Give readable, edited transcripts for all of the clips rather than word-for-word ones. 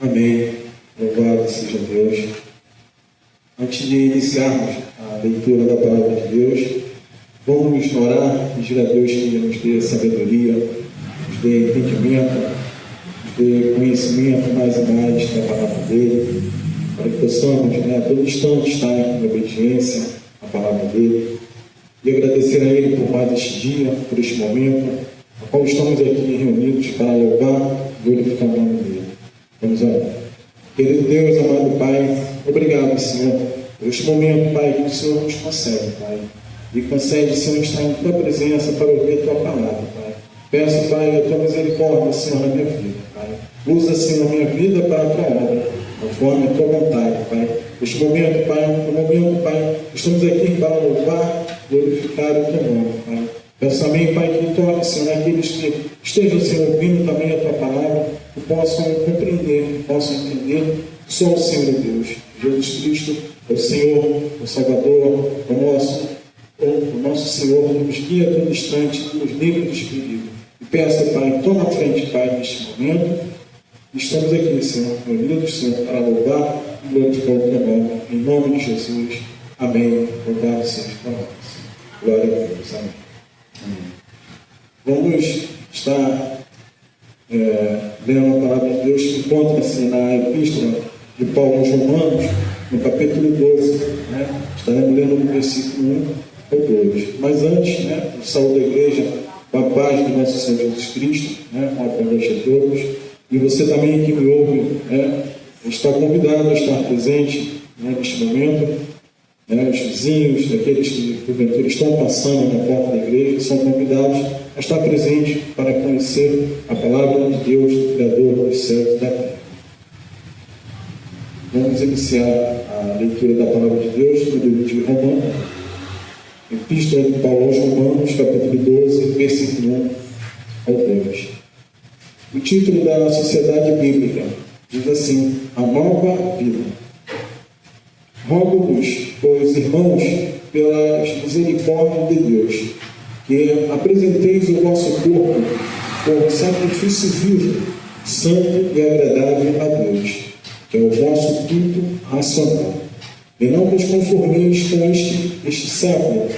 Amém. Louvado seja Deus. Antes de iniciarmos a leitura da palavra de Deus, vamos orar, pedir a Deus que nos dê sabedoria, nos dê entendimento, nos dê conhecimento mais e mais da palavra dele, para que possamos, a todo instante, estar em obediência à palavra dele, e agradecer a ele por mais este dia, por este momento, a qual estamos aqui reunidos para louvar e glorificar o nome dele. Vamos orar. Querido Deus, amado Pai, obrigado, Senhor, por este momento, Pai, que o Senhor nos concede, Pai. E concede, Senhor, estar em Tua presença para ouvir a Tua palavra, Pai. Peço, Pai, a Tua misericórdia, Senhor, na minha vida, Pai. Usa, Senhor, a minha vida para a Tua obra, conforme a Tua vontade, Pai. Neste momento, Pai, estamos aqui para louvar e glorificar o Teu nome, Pai. Peço também, Pai, que torne, Senhor, aqueles que estejam, Senhor, ouvindo também a Tua palavra, que possam compreender, possam entender que só o Senhor é Deus. Jesus Cristo é o Senhor, o Salvador, o nosso Senhor, que nos guia a todo instante, que nos livra dos perigos. E peço, Pai, toma a frente, Pai, neste momento. Estamos aqui, Senhor, reunidos, Senhor, para louvar e glorificar o Teu nome. Em nome de Jesus. Amém. Louvado seja para nós. Glória a Deus. Amém. Vamos estar lendo a palavra de Deus que encontra-se na epístola de Paulo aos Romanos, no capítulo 12. Estaremos lendo do versículo 1 ao 2. Mas antes, eu saúdo a igreja com a paz do nosso Senhor Jesus Cristo, com a paz a todos. E você também que me ouve, está convidado a estar presente neste momento. Os vizinhos, aqueles que porventura estão passando na porta da igreja, são convidados a estar presentes para conhecer a palavra de Deus, do Criador dos céus e da terra. Vamos iniciar a leitura da palavra de Deus no livro de Romanos, epístola de Paulo aos Romanos, capítulo 12, versículo 1 ao 2. O título da Sociedade Bíblica diz assim: A Nova Vida. Rogo-vos, pois, irmãos, pelas misericórdias de Deus, que apresenteis o vosso corpo como sacrifício vivo, santo e agradável a Deus, que é o vosso culto racional. E não vos conformeis com este século,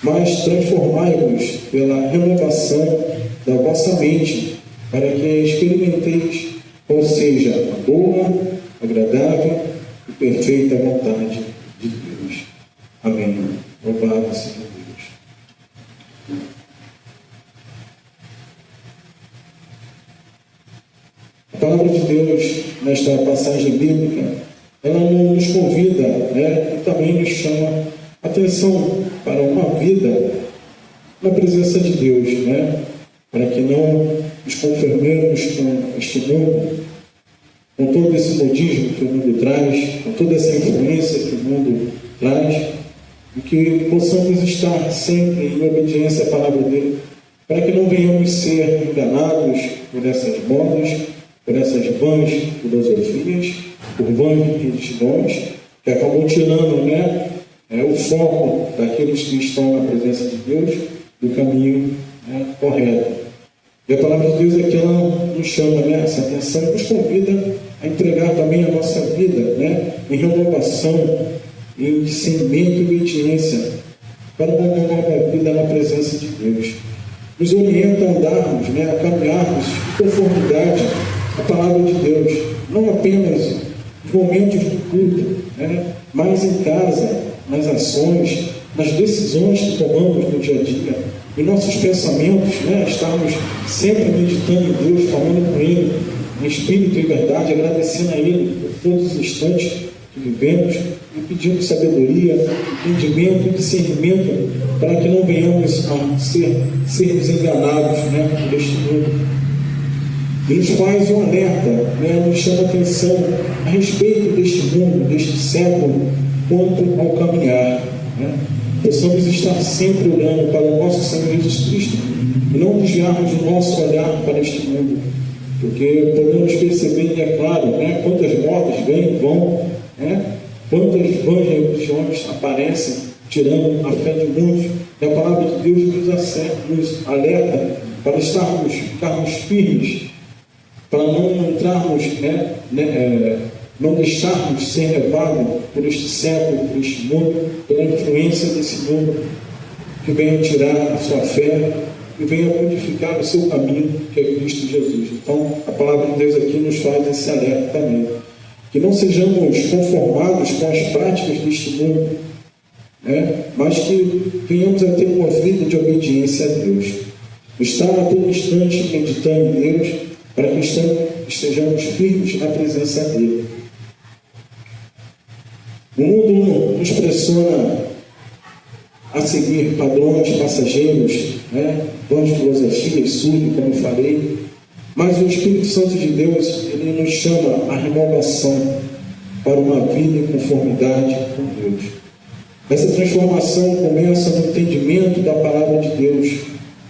mas transformai-vos pela renovação da vossa mente, para que experimenteis qual seja a boa, agradável e perfeita vontade de Deus. Amém. Louvado seja Deus. A palavra de Deus, nesta passagem bíblica, ela nos convida, e também nos chama a atenção para uma vida na presença de Deus, para que não nos conformemos com este mundo, com todo esse modismo que o mundo traz, com toda essa influência que o mundo traz, e que possamos estar sempre em obediência à palavra dele, para que não venhamos ser enganados por essas modas, por essas vãs filosofias, por vãs religiões, que acabam tirando o foco daqueles que estão na presença de Deus do caminho correto. E a palavra de Deus aqui ela nos chama essa atenção e nos convida a entregar também a nossa vida em renovação, em discernimento e obediência para uma nova vida na presença de Deus. Nos orienta a andarmos, a caminharmos em conformidade à palavra de Deus, não apenas nos momentos do culto, mas em casa, nas ações, nas decisões que tomamos no dia a dia, em nossos pensamentos, estarmos sempre meditando em Deus, falando com Ele, em espírito e verdade, agradecendo a Ele por todos os instantes que vivemos e pedindo sabedoria, entendimento e discernimento para que não venhamos a sermos enganados por este mundo. E nos faz um alerta, nos chama a atenção a respeito deste mundo, deste século, quanto ao caminhar. Possamos estar sempre olhando para o nosso Senhor Jesus Cristo e não desviarmos o nosso olhar para este mundo, porque podemos perceber, e é claro, quantas modas vêm e vão, quantas vãs religiões aparecem, tirando a fé de muitos. E a palavra de Deus nos alerta para ficarmos firmes para não entrarmos, não deixarmos ser levados por este século, por este mundo, pela influência desse mundo, que venha tirar a sua fé e venha modificar o seu caminho, que é Cristo Jesus. Então, a palavra de Deus aqui nos faz esse alerta também. Que não sejamos conformados com as práticas deste mundo, mas que venhamos a ter uma vida de obediência a Deus. Estar a todo instante meditando em Deus, para que estejamos firmes na presença dEle. O mundo nos pressiona a seguir padrões passageiros, vãs filosofias, surdo, como eu falei, mas o Espírito Santo de Deus, ele nos chama à renovação para uma vida em conformidade com Deus. Essa transformação começa no entendimento da palavra de Deus,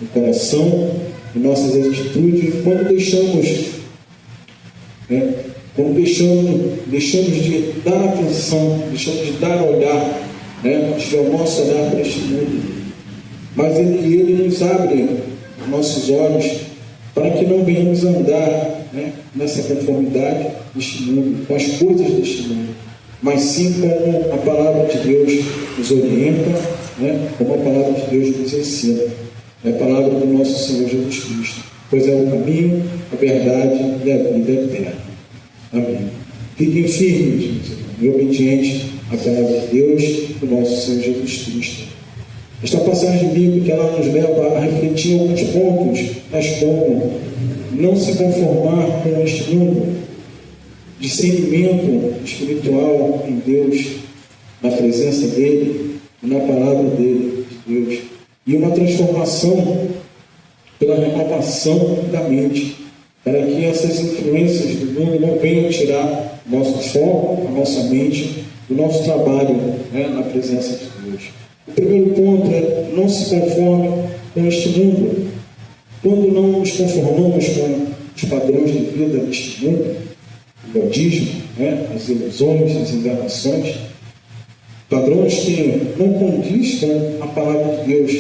no coração, em nossas atitudes, quando deixamos de dar atenção, deixamos de dar olhar, de o nosso olhar para este mundo. Mas ele nos abre nossos olhos para que não venhamos andar nessa conformidade deste mundo, com as coisas deste mundo, mas sim como a palavra de Deus nos orienta, como a palavra de Deus nos ensina. É a palavra do nosso Senhor Jesus Cristo, pois é o caminho, a verdade e a vida eterna. Amém. Fiquem firmes e obedientes à palavra de Deus, do nosso Senhor Jesus Cristo. Esta passagem bíblica ela nos leva a refletir alguns pontos, tais como não se conformar com este mundo, discernimento espiritual em Deus, na presença dEle e na palavra dEle, de Deus, e uma transformação pela renovação da mente, para que essas influências do mundo não venham tirar nosso foco, a nossa mente, do nosso trabalho na presença de Deus. O primeiro ponto é não se conforme com este mundo. Quando não nos conformamos com os padrões de vida deste mundo, o modismo, as ilusões, as enganações, padrões que não condiz com a palavra de Deus,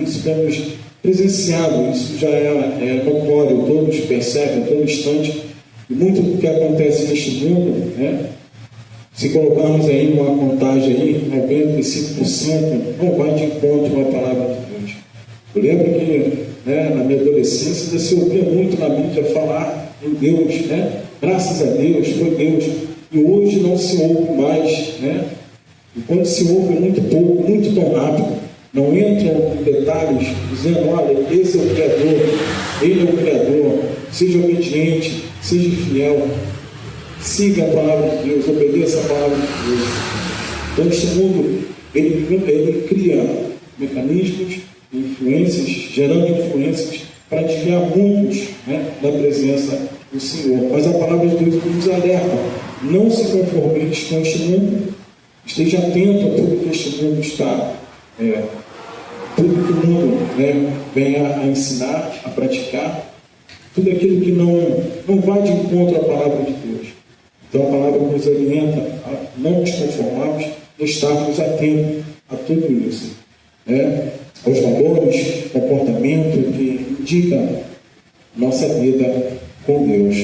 isso temos presenciado, isso já é notório, todos percebem, a todo instante, e muito do que acontece neste mundo, se colocarmos aí uma contagem aí, 95% não vai de encontro com a palavra de Deus. Eu lembro que na minha adolescência se ouvia muito na mídia falar em Deus, graças a Deus, foi Deus, e hoje não se ouve mais, e quando se ouve é muito pouco, muito tão rápido, não entram em detalhes dizendo, olha, esse é o Criador, Ele é o Criador, seja obediente, seja fiel, siga a palavra de Deus, obedeça a palavra de Deus. Então este mundo, ele cria mecanismos, influências, gerando influências para desviar muitos da presença do Senhor. Mas a palavra de Deus nos alerta, não se conformeis com este mundo, esteja atento a tudo que este mundo está, tudo que o mundo venha a ensinar, a praticar, tudo aquilo que não vai de encontro à palavra de Deus. Então a palavra nos orienta a não nos conformarmos e estarmos atentos a tudo isso. Aos valores, comportamento que indica nossa vida com Deus.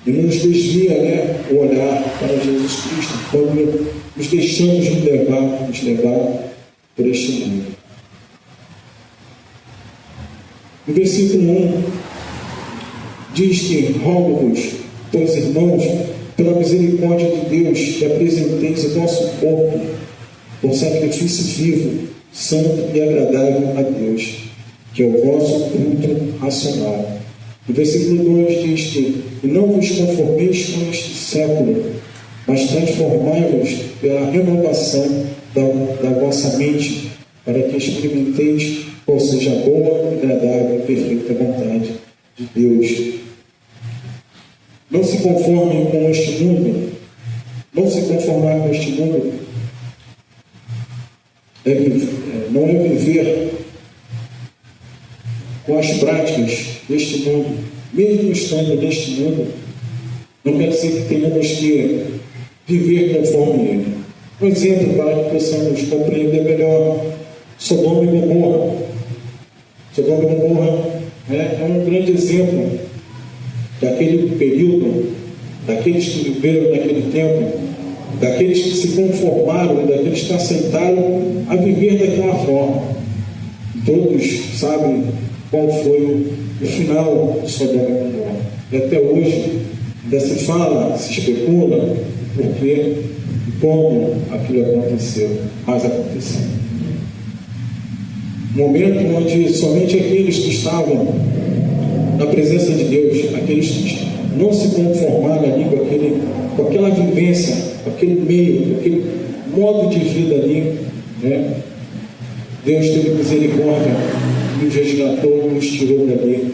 E nos desvia o olhar para Jesus Cristo quando nos deixamos nos levar por este mundo. O versículo 1 diz que rogo-vos, pois irmãos, pela misericórdia de Deus, que apresenteis o vosso corpo por sacrifício vivo, santo e agradável a Deus, que é o vosso culto racional. O versículo 2 diz que e não vos conformeis com este século, mas transformai-vos pela renovação da vossa mente, para que experimenteis qual seja a boa, agradável e perfeita vontade de Deus. Não se conformem com este mundo. Não se conformar com este mundo não é viver com as práticas deste mundo. Mesmo estando neste mundo, não quer dizer que tenhamos que viver conforme ele. Um exemplo para que possamos compreender melhor: Sodoma e Gomorra. Sodoma e Gomorra é um grande exemplo daquele período, daqueles que viveram naquele tempo, daqueles que se conformaram, daqueles que aceitaram a viver daquela forma. Todos sabem qual foi o final de Sodoma e Gomorra. E até hoje ainda se fala, se especula, porque e como aquilo aconteceu, mas aconteceu. Um momento onde somente aqueles que estavam na presença de Deus, aqueles que não se conformaram ali com aquela vivência, com aquele meio, com aquele modo de vida ali, né? Deus teve misericórdia, nos resgatou, nos tirou dali,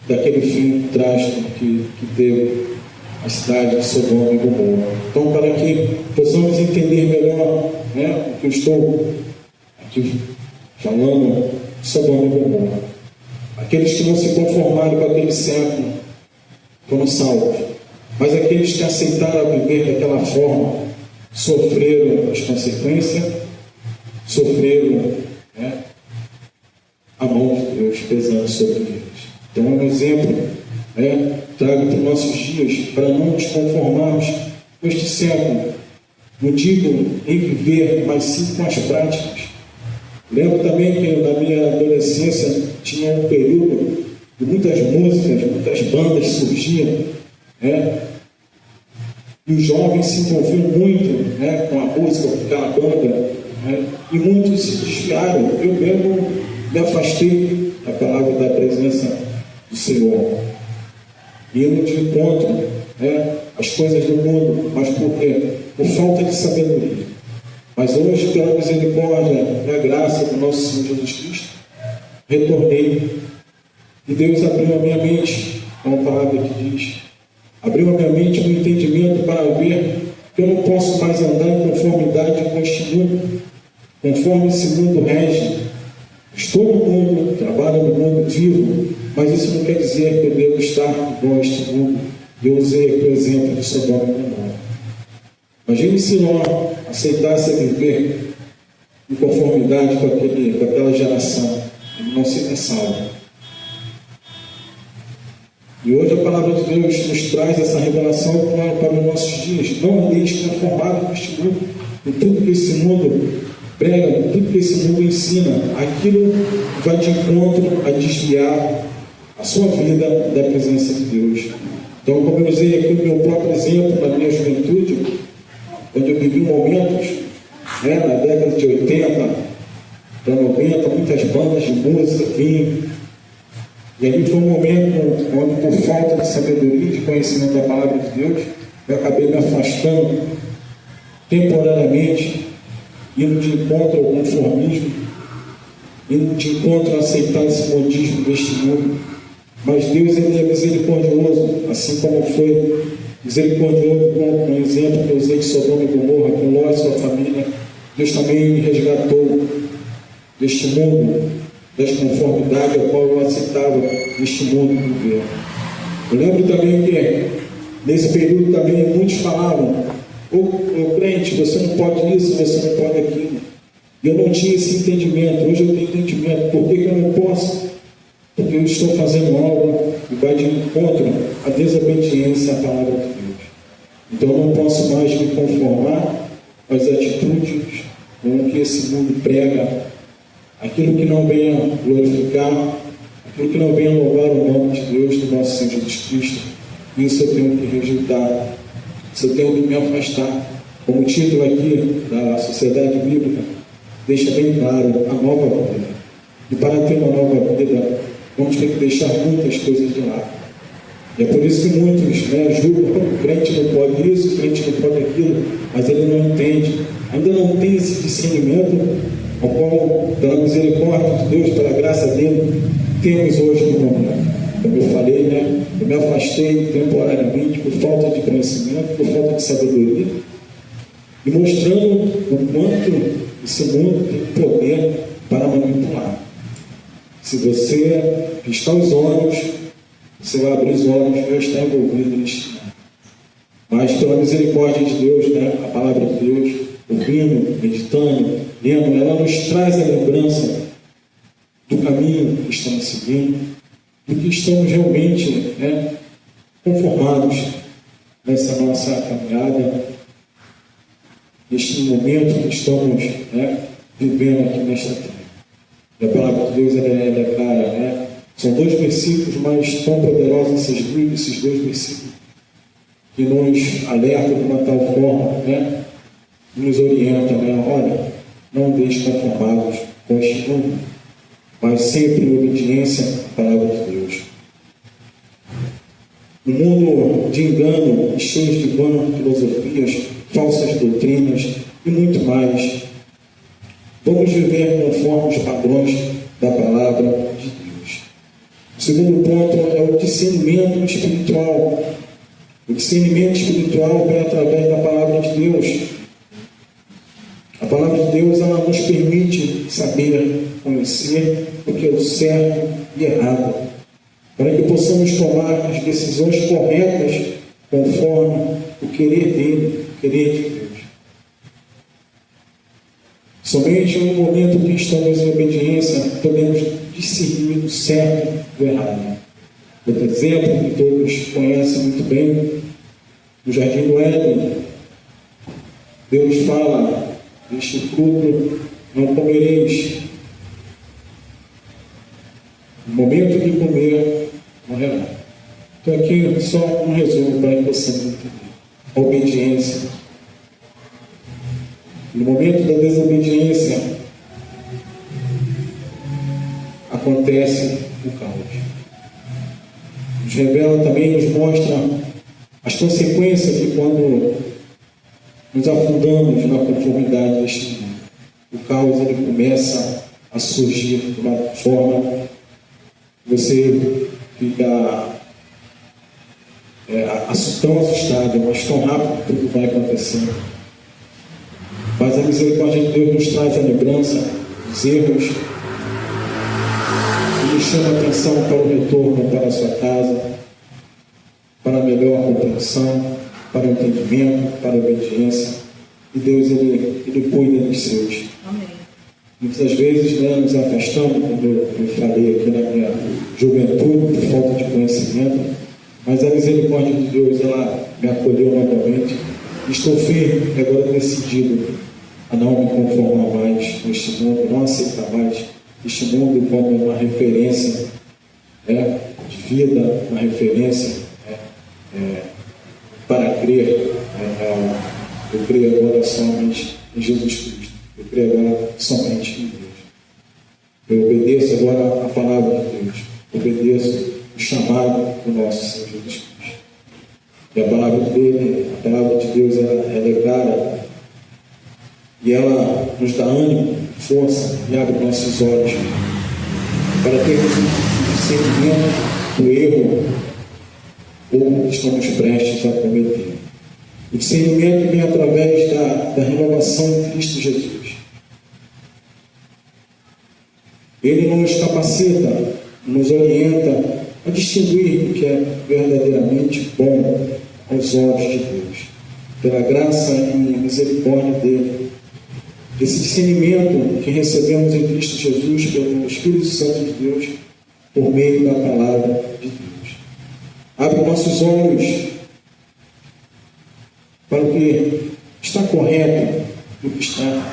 daquele fim trágico que teve a cidade de Sodoma e Gomorra. Então, para que possamos entender melhor, né, o que eu estou aqui falando de Sodoma e Gomorra, aqueles que não se conformaram com aquele século foram salvos, mas aqueles que aceitaram viver daquela forma sofreram as consequências, sofreram, né, a mão de Deus pesando sobre eles. Então, um exemplo, né, trago para os nossos dias, para não nos conformarmos com este século. Não digo em viver, mas sim com as práticas. Lembro também que na minha adolescência tinha um período de muitas músicas, muitas bandas surgiam, né? E os jovens se envolviam muito, né, com a música, com aquela banda, né? E muitos se desviaram. Eu mesmo me afastei da palavra, da presença do Senhor, indo de encontro, né, às coisas do mundo. Mas por quê? Por falta de sabedoria. Mas hoje, pela misericórdia e a graça do nosso Senhor Jesus Cristo, retornei. E Deus abriu a minha mente, como a palavra que diz, abriu a minha mente no entendimento para ver que eu não posso mais andar em conformidade com este mundo, conforme esse mundo rege. Estou no mundo, trabalho no mundo, vivo, mas isso não quer dizer que eu devo estar igual a este mundo. Eu usei aqui o exemplo de Sodoma e Gomorra. Imagine se Ló aceitasse viver em conformidade com aquela geração. Ele não seria salvo. E hoje a palavra de Deus nos traz essa revelação para os nossos dias. Não andeis conformado com este mundo, com tudo que esse mundo prega, com tudo que esse mundo ensina. Aquilo vai de encontro a desviar a sua vida da presença de Deus. Então, como eu usei aqui o meu próprio exemplo na minha juventude, onde eu vivi momentos, né, na década de 80 para 90, muitas bandas de música vinham. E ali foi um momento onde, por falta de sabedoria e de conhecimento da palavra de Deus, eu acabei me afastando temporariamente, indo de encontro ao conformismo, indo de encontro a aceitar esse modismo deste mundo. Mas Deus, ele é misericordioso, assim como foi misericordioso com o exemplo que eu usei de Sodoma e Gomorra, com Ló e sua família. Deus também me resgatou deste mundo, desconformidade a qual eu aceitava neste mundo viver. Eu lembro também que nesse período também muitos falavam: ô crente, você não pode isso, você não pode aquilo. E eu não tinha esse entendimento. Hoje eu tenho entendimento. Por que eu não posso? Porque eu estou fazendo algo que vai de encontro à desobediência à palavra de Deus. Então eu não posso mais me conformar com as atitudes com o que esse mundo prega, aquilo que não venha glorificar, aquilo que não venha louvar o nome de Deus, do nosso Senhor Jesus Cristo. Isso eu tenho que rejeitar, isso eu tenho que me afastar. Como o título aqui da Sociedade Bíblica deixa bem claro, a nova vida. E para ter uma nova vida, vamos ter que deixar muitas coisas de lado. E é por isso que muitos, né, julgam que o crente não pode isso, o crente não pode aquilo, mas ele não entende, ainda não tem esse discernimento ao qual, pela misericórdia de Deus, pela graça dele, temos hoje no momento. Como eu falei, né, eu me afastei temporariamente por falta de conhecimento, por falta de sabedoria, e mostrando o quanto esse mundo tem poder para manipular. Se você piscar os olhos, você vai abrir os olhos e vai estar envolvido neste mundo. Mas pela misericórdia de Deus, né, a palavra de Deus, ouvindo, meditando, lendo, ela nos traz a lembrança do caminho que estamos seguindo, do que estamos realmente, né, conformados nessa nossa caminhada, neste momento que estamos vivendo aqui nesta terra. E a palavra de Deus é clara, São 2 versículos, mas tão poderosos esses 2 versículos, que nos alertam de uma tal forma, nos orientam, olha, não deixe conformados com este mundo, mas sempre em obediência à palavra de Deus. Um mundo de engano, cheio de vãs filosofias, falsas doutrinas e muito mais. Vamos viver conforme os padrões da palavra de Deus. O segundo ponto é o discernimento espiritual. O discernimento espiritual vem através da palavra de Deus. A palavra de Deus, ela nos permite saber, conhecer o que é o certo e errado, para que possamos tomar as decisões corretas conforme o querer dele, o querer de Deus. Somente no momento que estamos em obediência, podemos discernir o certo do errado. Outro exemplo que todos conhecem muito bem, no Jardim do Éden, Deus fala: deste fruto não comereis. No momento de comer, morrerá. Então aqui só um resumo para que você entenda. A obediência. No momento da desobediência, acontece o caos. Nos revela também, nos mostra as consequências de quando nos afundamos na conformidade deste mundo. O caos, ele começa a surgir de uma forma que você fica tão assustado, mas tão rápido que tudo vai acontecendo. Mas a misericórdia de Deus nos traz a lembrança dos erros e nos chama a atenção para o retorno para a sua casa, para a melhor compreensão, para o entendimento, para a obediência. E Deus, ele cuida dos seus. Amém. Muitas vezes nos afastamos, como eu falei aqui na minha juventude, por falta de conhecimento, mas a misericórdia de Deus, ela me acolheu novamente. Estou firme e agora decidido a não me conformar mais com este mundo, não aceitar mais este mundo como uma referência de vida, uma referência para crer. Eu creio agora somente em Jesus Cristo. Eu creio agora somente em Deus. Eu obedeço agora a palavra de Deus. Obedeço o chamado do nosso Senhor Jesus Cristo. E a palavra de Deus, ela é clara. E ela nos dá ânimo, força e abre nossos olhos para termos o discernimento do erro ou estamos prestes a cometer. O discernimento vem através da renovação de Cristo Jesus. Ele nos capacita, nos orienta a distinguir o que é verdadeiramente bom aos olhos de Deus. Pela graça e misericórdia dele, esse discernimento que recebemos em Cristo Jesus pelo Espírito Santo de Deus, por meio da palavra de Deus. Abre nossos olhos para o que está correto e o que está.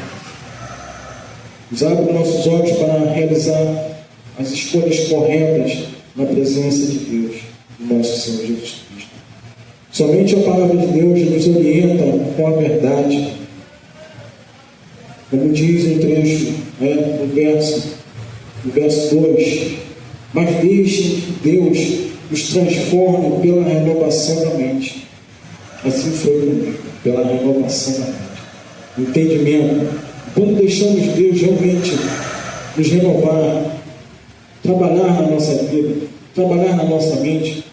Nos abre nossos olhos para realizar as escolhas corretas na presença de Deus, do nosso Senhor Jesus Cristo. Somente a palavra de Deus nos orienta com a verdade. Como diz um trecho no verso 2, mas deixem que Deus nos transforme pela renovação da mente. Assim foi comigo, pela renovação da mente. Entendimento. Quando deixamos Deus realmente nos renovar, trabalhar na nossa vida, trabalhar na nossa mente,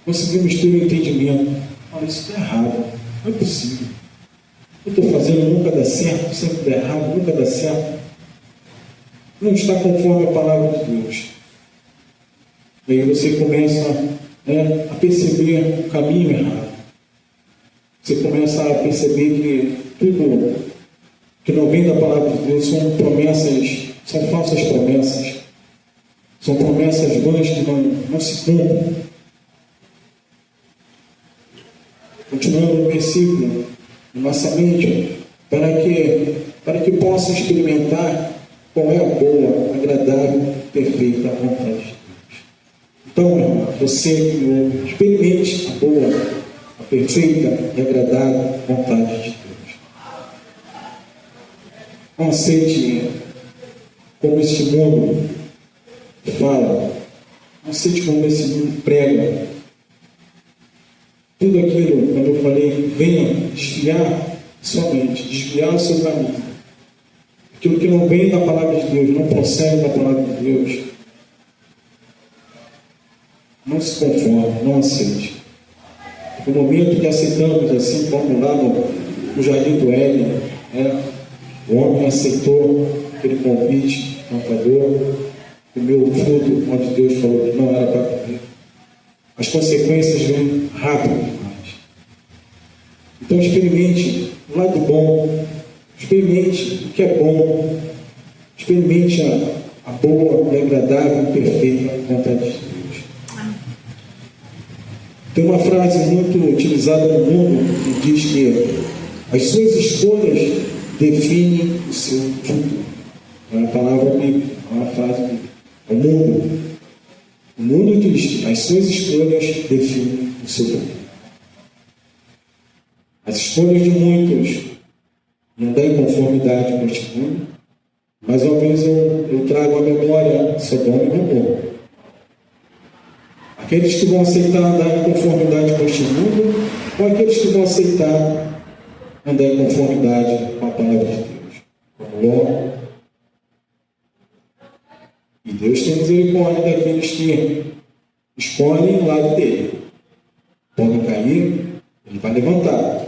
conseguimos ter o entendimento. Olha, isso está errado, não é possível. Eu estou fazendo, nunca dá certo, sempre dá errado, nunca dá certo. Não está conforme a palavra de Deus. E aí você começa a perceber o caminho errado. Você começa a perceber que tudo que não vem da palavra de Deus são promessas, são falsas promessas. São promessas vãs que não se cumprem. continuando no versículo, na nossa mente, para que possa experimentar qual é a boa, agradável, perfeita vontade de Deus. Então, meu irmão, você que ouve, experimente a boa, a perfeita e agradável vontade de Deus. Não aceite como esse mundo fala, não aceite como esse mundo prega. Tudo aquilo, como eu falei, venha desviar sua mente, desviar o seu caminho. Aquilo que não vem da palavra de Deus, não procede da palavra de Deus, não se conforme, não aceite. No momento que aceitamos, assim como lá no Jardim do Éden, o homem aceitou aquele convite tentador, comeu o fruto onde Deus falou que não era para comer. As consequências vêm rápido demais. Então experimente o lado bom, experimente o que é bom, experimente a boa, agradável e perfeita vontade de Deus. Tem uma frase muito utilizada no mundo que diz que as suas escolhas definem o seu futuro. É uma palavra bíblica, é uma frase bíblica. O mundo diz que as suas escolhas definem o seu futuro. As escolhas de muitos não andar em conformidade com este mundo, mas uma vez eu trago à memória Sodoma e Gomorra. Aqueles que vão aceitar andar em conformidade com este mundo, ou aqueles que vão aceitar andar em conformidade com a palavra de Deus, como Ló. E Deus tem misericórdia daqueles que escolhem o lado dele. Podem cair, ele vai levantar.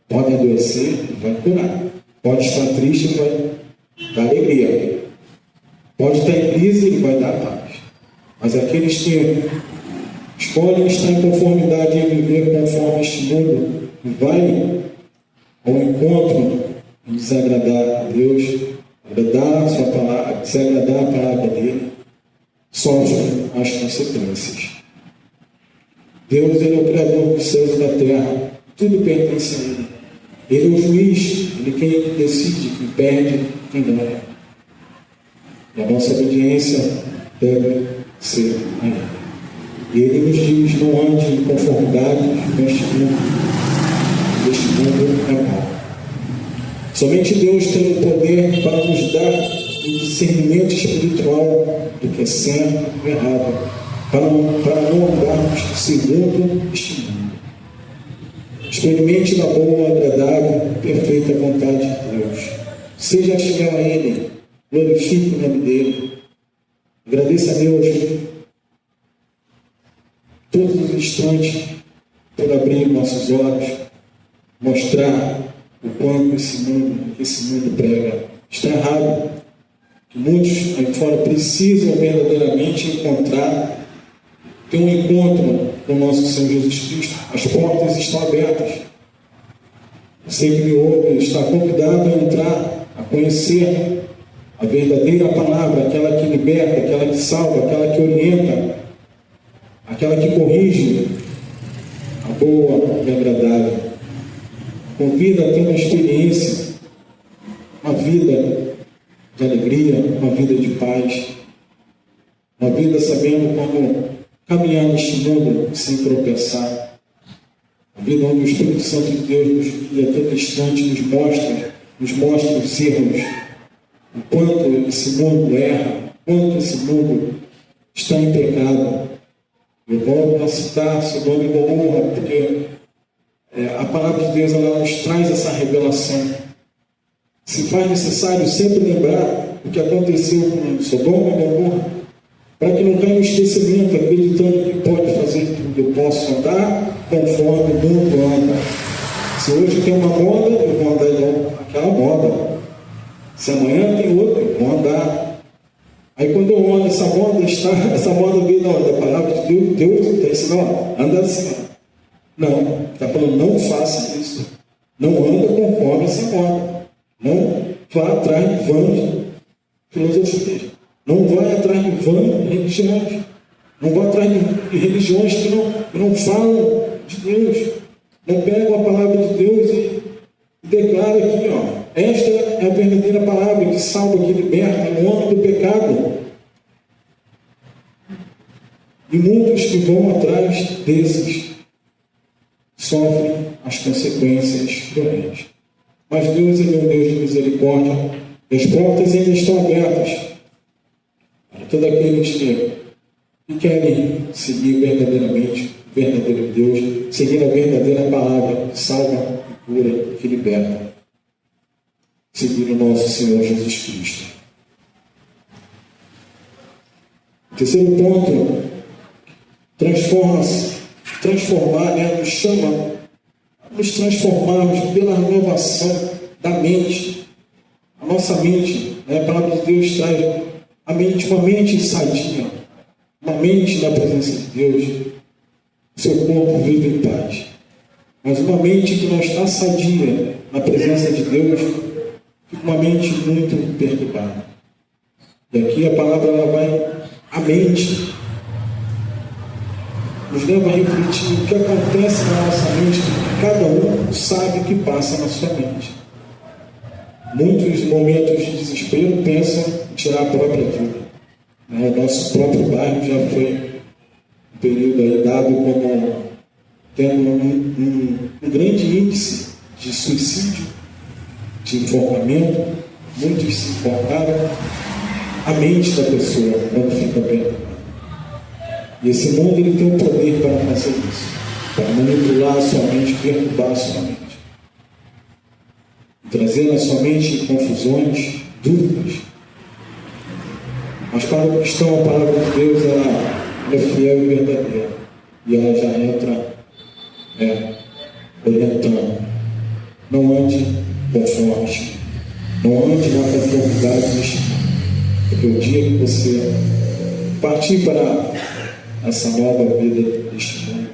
Pode adoecer, ele vai curar. Pode estar triste, ele vai dar alegria. Pode estar em crise, ele vai dar paz. Mas aqueles que escolhem estar em conformidade e viver conforme este mundo, e vai ao encontro de desagradar a Deus, agradar a sua palavra, desagradar a palavra dele, sofre as consequências. Deus, ele é o Criador dos céus e da terra, tudo pertence a ele. Ele é o juiz, ele é quem decide, quem perde, quem ganha. E a nossa obediência deve ser a ele. E ele nos diz: não ande em conformidade com este mundo. Este mundo é mau. Somente Deus tem o poder para nos dar um discernimento espiritual do que é certo e do errado, para não andarmos segundo este mundo. Experimente na boa, agradável e perfeita vontade de Deus. Seja fiel a Ele, glorifique o nome dEle. Agradeça a Deus todos os instantes por abrir nossos olhos, mostrar o quanto esse mundo prega está errado, que muitos aí fora precisam verdadeiramente ter um encontro com o nosso Senhor Jesus Cristo. As portas estão abertas. Você que me ouve está convidado a entrar, a conhecer a verdadeira palavra, aquela que liberta, aquela que salva, aquela que orienta, aquela que corrige, a boa e agradável. Convida a ter uma experiência, uma vida de alegria, uma vida de paz, uma vida sabendo como caminhar neste mundo sem tropeçar, uma vida onde o Espírito Santo de Deus a todo instante nos mostra os erros, o quanto esse mundo erra, o quanto esse mundo está em pecado. Eu volto a citar Sodoma e Gomorra, porque a palavra de Deus ela nos traz essa revelação. Se faz necessário sempre lembrar o que aconteceu com Sodoma e Gomorra, para que não caia no esquecimento, acreditando que pode fazer tudo. Eu posso andar conforme o mundo anda. Se hoje tem uma moda, eu vou andar igual aquela moda. Se amanhã tem outra, eu vou andar. Aí quando eu ando, essa moda veio da palavra de Deus, Deus está ensinando, anda assim. Não, está falando, não faça isso. Não anda conforme essa moda. Não vá atrás de vãs filosofias. Não vai atrás de vãs religiões. Não vai atrás de religiões que não falam de Deus. Não pegam a palavra de Deus e declaram aqui, ó, esta é a verdadeira palavra que salva, que liberta no ano do pecado. E muitos que vão atrás desses sofrem as consequências cruéis. Mas Deus é um Deus de misericórdia, e as portas ainda estão abertas para todos aqueles que querem seguir verdadeiramente o verdadeiro Deus, seguir a verdadeira palavra que salva, que cura, que liberta. Seguir o nosso Senhor Jesus Cristo. O terceiro ponto, transformar, nos chama a nos transformarmos pela renovação da mente. A nossa mente, a palavra de Deus traz a mente, uma mente sadia, uma mente na presença de Deus, o seu corpo vive em paz. Mas uma mente que não está sadia na presença de Deus, fica uma mente muito perturbada. E aqui a palavra ela vai, a mente nos leva a refletir o que acontece na nossa mente, que cada um sabe o que passa na sua mente. Muitos momentos de desespero pensam em tirar a própria vida. O nosso próprio bairro já foi um período aí dado como tendo um grande índice de suicídio, de enforcamento. Muitos se enforcaram. A mente da pessoa quando fica bem. E esse mundo ele tem o poder para fazer isso, para manipular a sua mente, perturbar a sua mente, trazer na sua mente confusões, dúvidas. Mas para o cristão, a palavra de Deus ela é fiel e verdadeira, e ela já entra orientando. Não ande conforme, não ande na conformidade deste mundo, porque o dia que você partir para essa nova vida deste mundo,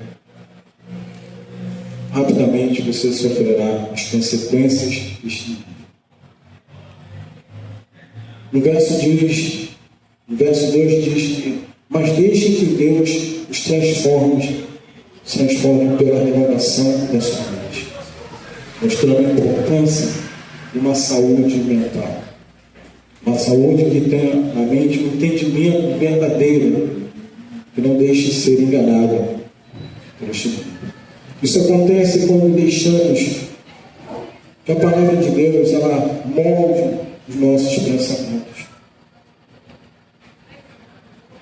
rapidamente você sofrerá as consequências deste mundo. No verso 2 diz que mas deixem que Deus os transforme pela renovação da sua mente, mostrando a importância de uma saúde mental, uma saúde que tenha na mente um entendimento verdadeiro, que não deixe de ser enganada por este mundo. Isso acontece quando deixamos que a palavra de Deus ela molde os nossos pensamentos.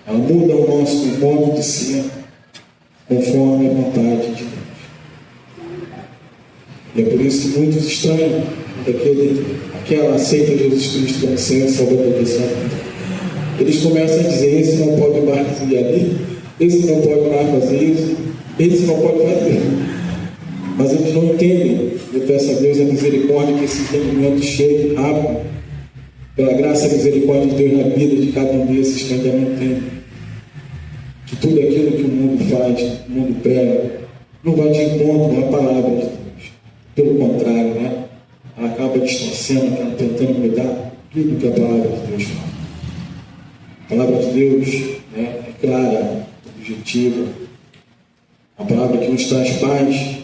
Ela muda o nosso modo de ser conforme a vontade de Deus. E é por isso que muitos estranham aquela aceita Jesus Cristo como Senhor e Salvador da sua vida. Eles começam a dizer, esse não pode mais ir ali, esse não pode mais fazer isso, esse não pode fazer. Mas eles não entendem. Eu peço a Deus a misericórdia, que esse entendimento chegue rápido, pela graça e misericórdia de Deus na vida de cada um desses que ainda não entendem. Que tudo aquilo que o mundo faz, o mundo prega, não vai de encontro à palavra de Deus. Pelo contrário, ela acaba distorcendo, tentando mudar tudo que a palavra de Deus fala. A palavra de Deus é clara, objetiva. A palavra que nos traz paz,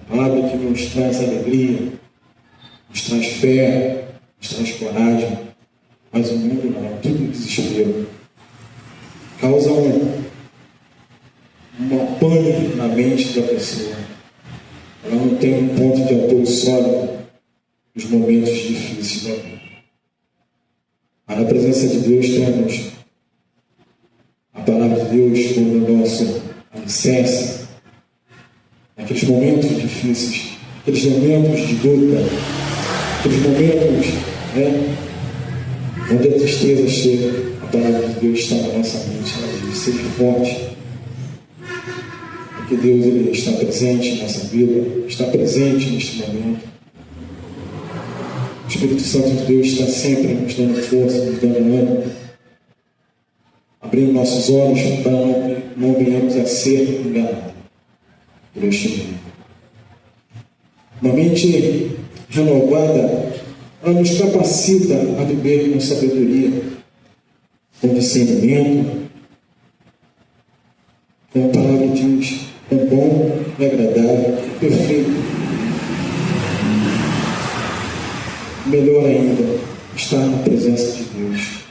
a palavra que nos traz alegria, nos traz fé, nos traz coragem. Mas o mundo não, tudo desespero. Causa uma pânico na mente da pessoa. Ela não tem um ponto de apoio sólido nos momentos difíceis da vida. Mas na presença de Deus temos a palavra de Deus como o nosso alicerce. Naqueles momentos difíceis, aqueles momentos de dúvida, aqueles momentos onde a tristeza chega, a palavra de Deus está na nossa mente. Ela diz, seja forte, porque Deus ele está presente em nossa vida, está presente neste momento. O Espírito Santo de Deus está sempre nos dando força, nos dando ânimo, abrindo nossos olhos para não venhamos a ser enganados por este mundo. Uma mente renovada, ela nos capacita a viver com sabedoria, com discernimento, como a palavra diz, o bom e agradável e perfeito. Melhor ainda, estar na presença de Deus.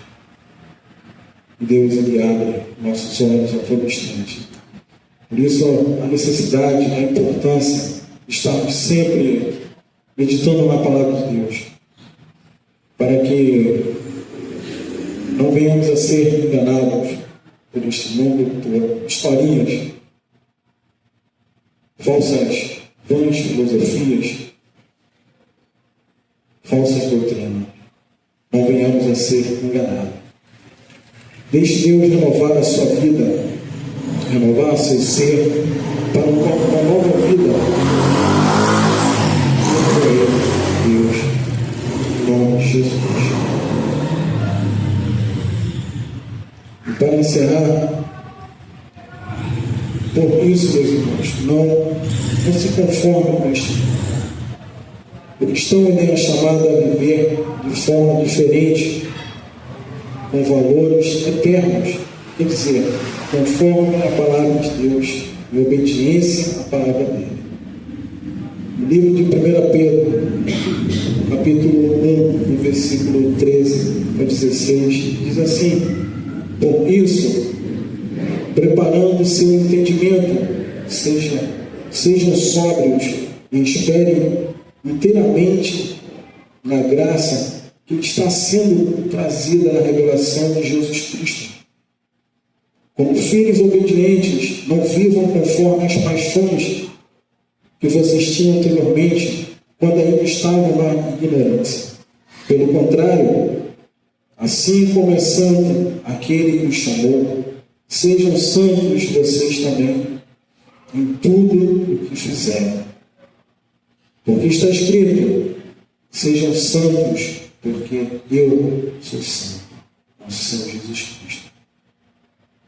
E Deus, Ele abre nossos olhos a todo instante. Por isso, a necessidade, a importância de estarmos sempre meditando na palavra de Deus, para que não venhamos a ser enganados por este mundo, por historinhas, falsas, vãs filosofias, falsas doutrinas. Não venhamos a ser enganados. Deixe Deus renovar a sua vida, renovar seu ser para uma nova vida. Deus, em nome de Jesus. E para encerrar, por isso, meus irmãos, não se conforme com este mundo. O cristão é chamado a viver de forma diferente, com valores eternos, quer dizer, conforme a palavra de Deus, em obediência à palavra dele. No livro de 1 Pedro, capítulo 1, no versículo 13 a 16, diz assim: por isso, preparando o seu entendimento, sejam sóbrios e esperem inteiramente na graça que está sendo trazida na revelação de Jesus Cristo. Como filhos obedientes, não vivam conforme as paixões que vocês tinham anteriormente, quando ainda estavam na ignorância. Pelo contrário, assim como é santo aquele que os chamou, sejam santos vocês também, em tudo o que fizerem. Porque está escrito: sejam santos, porque eu sou santo, o Senhor Jesus Cristo.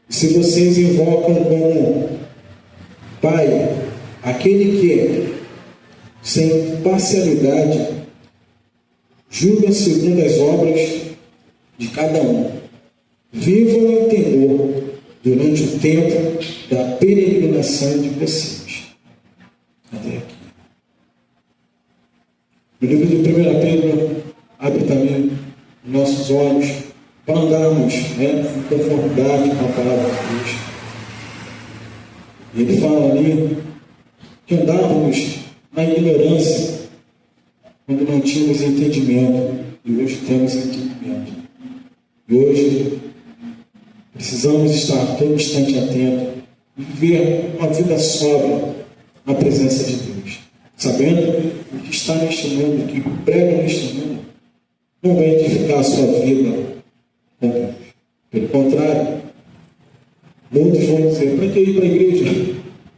E se vocês invocam como Pai aquele que, sem parcialidade, julga segundo as obras de cada um, vivam em temor durante o tempo da peregrinação de vocês. Até aqui. O livro de 1 Pedro abre também nossos olhos para andarmos em conformidade com a palavra de Deus. E ele fala ali que andávamos na ignorância quando não tínhamos entendimento, e hoje temos entendimento. E hoje precisamos estar todo instante atento e viver uma vida sóbria na presença de Deus, sabendo que está neste mundo, que prega neste mundo, não vai edificar a sua vida com Deus. Pelo contrário, muitos vão dizer: para que ir para a igreja?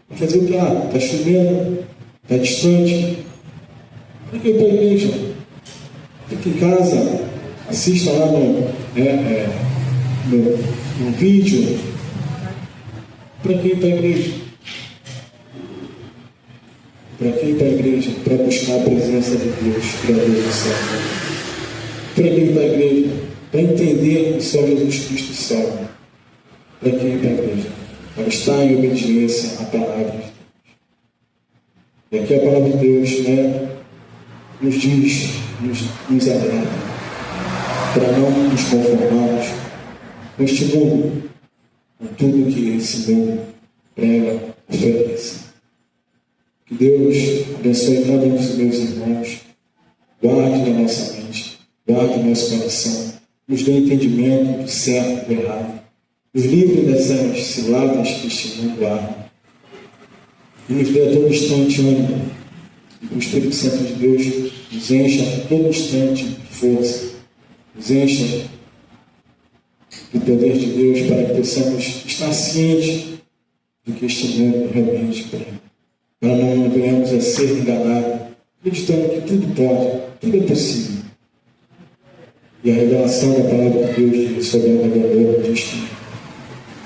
Para fazer o que lá? Está chovendo? Está distante? Para que ir para a igreja? Fica em casa, assista lá no vídeo. Para que ir para a igreja? Para que ir para a igreja? Para buscar a presença de Deus, Criador do céu. Para que ir para a igreja? Para entender o Senhor Jesus Cristo salvo. Para que ir para a igreja? Para estar em obediência à palavra de Deus. E aqui a palavra de Deus nos diz, nos alerta, para não nos conformarmos com este mundo, com tudo que esse mundo prega, oferece. Que Deus abençoe cada um dos meus irmãos, guarde na nossa mente, guarde no nosso coração, nos dê entendimento do certo e do errado, nos livre dessas ciladas que este mundo arma, e nos dê a todo instante ânimo, e que o Espírito Santo de Deus nos encha a todo instante de força, nos encha do poder de Deus, para que possamos estar cientes do que este mundo realmente prega, para não venhamos a ser enganados, acreditando que tudo pode, tudo é possível. E a revelação da palavra de Deus sobre o Navegador diz que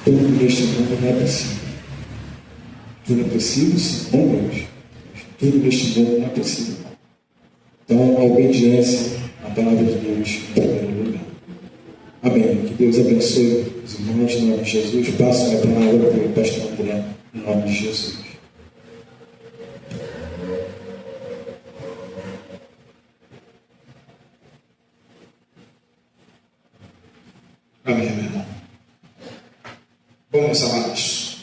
tudo neste mundo não é possível. Tudo é possível, sim, com Deus. Tudo neste mundo não é possível. Então, a obediência à palavra de Deus em primeiro lugar. Amém. Que Deus abençoe os irmãos em nome de Jesus. Passo a palavra para o pastor André, em nome de Jesus. Bom, meus amados,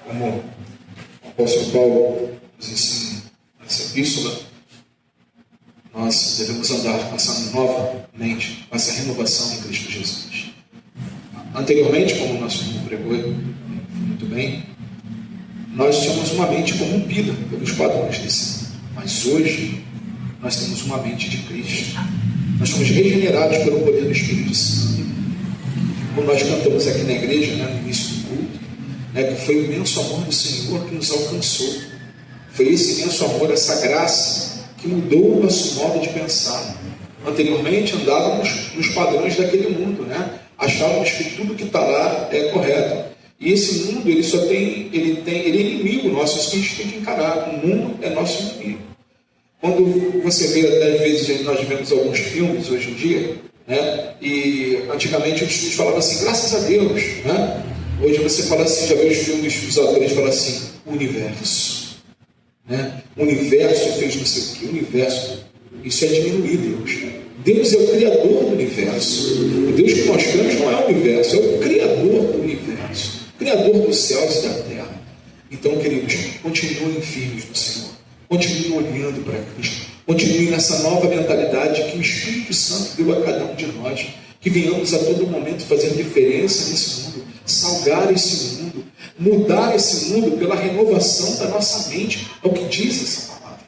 como o apóstolo Paulo nos ensina nessa epístola, nós devemos andar com essa nova mente, com essa renovação em Cristo Jesus. Anteriormente, como o nosso irmão pregou muito bem, nós tínhamos uma mente corrompida pelos padrões desse mundo. Mas hoje, nós temos uma mente de Cristo. Nós somos regenerados pelo poder do Espírito Santo. Como nós cantamos aqui na igreja, no início do culto, que foi o imenso amor do Senhor que nos alcançou. Foi esse imenso amor, essa graça, que mudou o nosso modo de pensar. Anteriormente, andávamos nos padrões daquele mundo, achávamos que tudo que está lá é correto. E esse mundo, ele é inimigo nosso, isso que a gente tem que encarar. O mundo é nosso inimigo. Quando você vê, até às vezes, nós vemos alguns filmes hoje em dia, e antigamente os filmes falavam assim, graças a Deus, Hoje você fala assim, já vê os filmes, os atores falam assim, universo, O universo fez não sei o que, o universo, isso é diminuir Deus. Deus é o criador do universo. O Deus que nós cremos não é o universo, é o criador do universo, criador dos céus e da terra. Então, queridos, continuem firmes no Senhor, continuem olhando para Cristo, continuem nessa nova mentalidade que o Espírito Santo deu a cada um de nós, que venhamos a todo momento fazer diferença nesse mundo, salgar esse mundo, mudar esse mundo pela renovação da nossa mente, é o que diz essa palavra.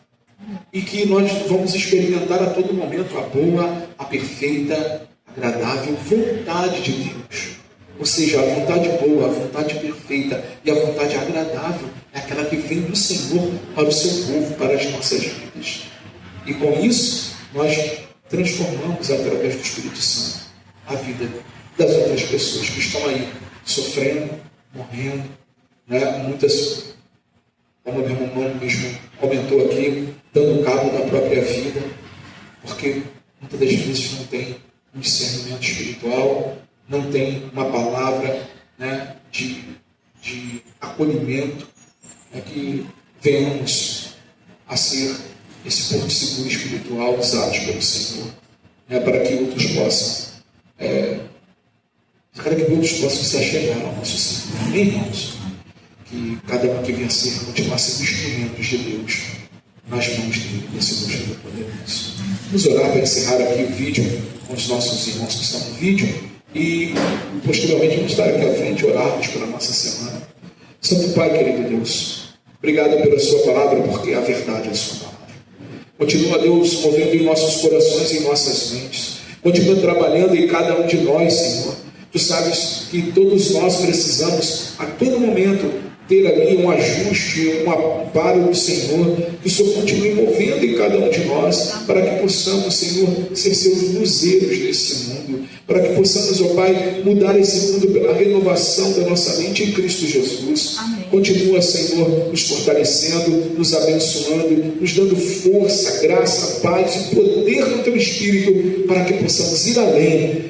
E que nós vamos experimentar a todo momento a boa, a perfeita, agradável vontade de Deus. Ou seja, a vontade boa, a vontade perfeita e a vontade agradável é aquela que vem do Senhor para o seu povo, para as nossas vidas. E com isso, nós transformamos através do Espírito Santo a vida das outras pessoas que estão aí sofrendo, morrendo, muitas, como o meu irmão mesmo comentou aqui, dando cabo da própria vida, porque muitas das vezes não tem um discernimento espiritual, não tem uma palavra de acolhimento, que venhamos a ser esse porto seguro espiritual usados pelo Senhor, para que outros possam se achegar ao nosso Senhor. Amém, irmãos? Que cada um que venha continuar sendo instrumentos de Deus nas mãos dele, desse Deus Todo-Poderoso. Vamos orar para encerrar aqui o vídeo com os nossos irmãos que estão no vídeo e posteriormente vamos estar aqui à frente e orarmos pela nossa semana. Santo Pai, querido Deus, obrigado pela sua palavra, porque a verdade é a sua palavra. Continua, Deus, movendo em nossos corações e em nossas mentes. Continua trabalhando em cada um de nós, Senhor. Tu sabes que todos nós precisamos, a todo momento, ter ali um ajuste, um amparo do Senhor, que o Senhor continue movendo em cada um de nós, para que possamos, Senhor, ser seus luzeiros nesse mundo, para que possamos, ó Pai, mudar esse mundo pela renovação da nossa mente em Cristo Jesus. Amém. Continua, Senhor, nos fortalecendo, nos abençoando, nos dando força, graça, paz e poder do Teu Espírito, para que possamos ir além,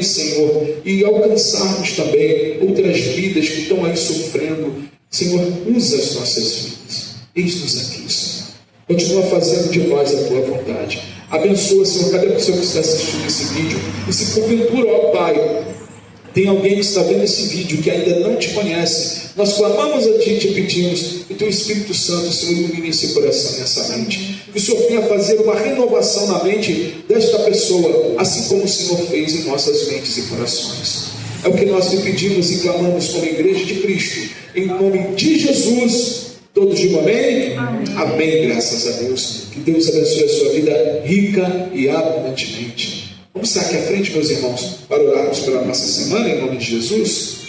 Senhor, e alcançarmos também outras vidas que estão aí sofrendo. Senhor, usa as nossas vidas. Eis-nos aqui, Senhor. Continua fazendo de nós a Tua vontade. Abençoa, Senhor, cada pessoa que está assistindo esse vídeo. E se porventura, ó Pai, tem alguém que está vendo esse vídeo que ainda não Te conhece, nós clamamos a Ti e Te pedimos que Teu Espírito Santo, Senhor, ilumine esse coração e essa mente. Que o Senhor venha fazer uma renovação na mente desta pessoa, assim como o Senhor fez em nossas mentes e corações. É o que nós lhe pedimos e clamamos como Igreja de Cristo, em nome de Jesus. Todos digam amém? Amém? Amém, graças a Deus. Que Deus abençoe a sua vida rica e abundantemente. Vamos estar aqui à frente, meus irmãos, para orarmos pela nossa semana, em nome de Jesus.